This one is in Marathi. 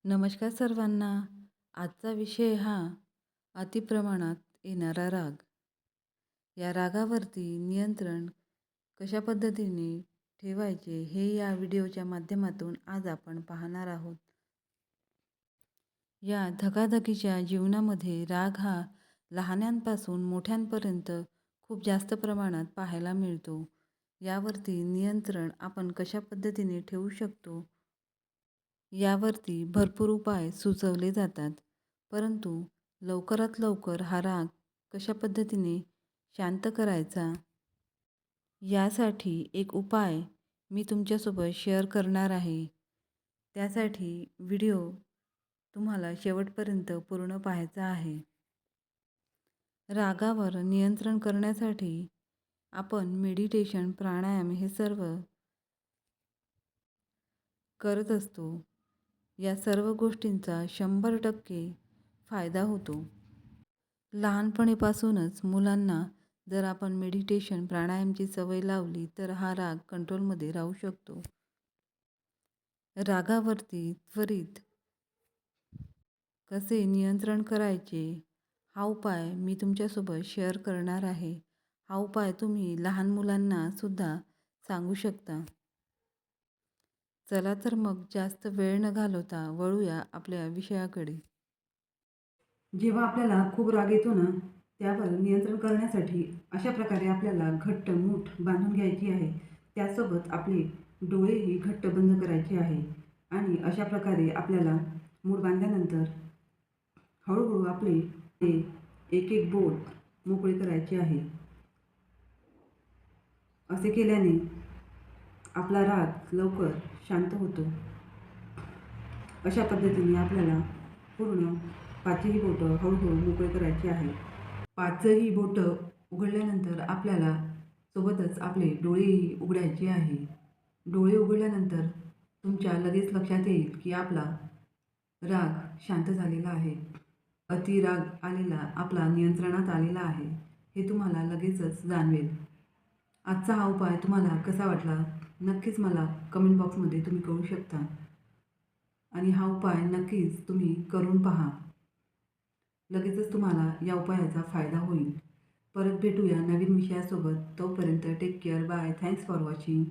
नमस्कार सर्वांना. आजचा विषय हा अतिप्रमाणात येणारा राग. या रागावरती नियंत्रण कशा पद्धतीने ठेवायचे हे या व्हिडिओच्या माध्यमातून आज आपण पाहणार आहोत. या धकाधकीच्या जीवनामध्ये राग हा लहानांपासून मोठ्यांपर्यंत खूप जास्त प्रमाणात पाहायला मिळतो. यावरती नियंत्रण आपण कशा पद्धतीने ठेवू शकतो यावरती भरपूर उपाय सुचवले जातात. परंतु लवकरात लवकर हा राग कशा पद्धतीने शांत करायचा यासाठी एक उपाय मी तुमच्यासोबत शेअर करणार आहे. त्यासाठी व्हिडिओ तुम्हाला शेवटपर्यंत पूर्ण पाहायचा आहे. रागावर नियंत्रण करण्यासाठी आपण मेडिटेशन, प्राणायाम हे सर्व करत असतो. या सर्व गोष्टींचा 100% फायदा होतो. लहानपणीपासूनच मुलांना जर आपण मेडिटेशन, प्राणायामची सवय लावली तर हा राग कंट्रोलमध्ये राहू शकतो. रागावरती त्वरित कसे नियंत्रण करायचे हा उपाय मी तुमच्यासोबत शेअर करणार आहे. हा उपाय तुम्ही लहान मुलांना सुद्धा सांगू शकता. चला तर मग जास्त वेळ न घालवता वळूया आपल्या विषयाकडे. जेव्हा आपल्याला खूप राग येतो ना, त्यावर नियंत्रण करण्यासाठी अशा प्रकारे आपल्याला घट्ट मूठ बांधून घ्यायची आहे. त्यासोबत आपले डोळेही घट्ट बंद करायचे आहे आणि अशा प्रकारे आपल्याला मूठ बांधल्यानंतर हळूहळू आपले ते एक एक बोट मोकळे करायचे आहे. असे केल्याने आपला राग लवकर शांत होतो. अशा पद्धतीने आपल्याला पूर्ण पाचही बोटं हळूहळू मोकळे करायचे आहे. पाचही बोटं उघडल्यानंतर आपल्याला सोबतच आपले डोळेही उघडायचे आहे. डोळे उघडल्यानंतर तुमच्या लगेच लक्षात येईल की आपला राग शांत झालेला आहे. अति राग आलेला आपला नियंत्रणात आलेला आहे हे तुम्हाला लगेचच जाणवेल. आजचा हा उपाय तुम्हाला कसा वाटला नक्कीच मला कमेंट बॉक्समध्ये तुम्ही कळू शकता आणि हा उपाय नक्कीच तुम्ही करून पहा. लगेचच तुम्हाला या उपायाचा फायदा होईल. परत भेटूया नवीन विषयासोबत. तोपर्यंत take care. Bye. Thanks for watching.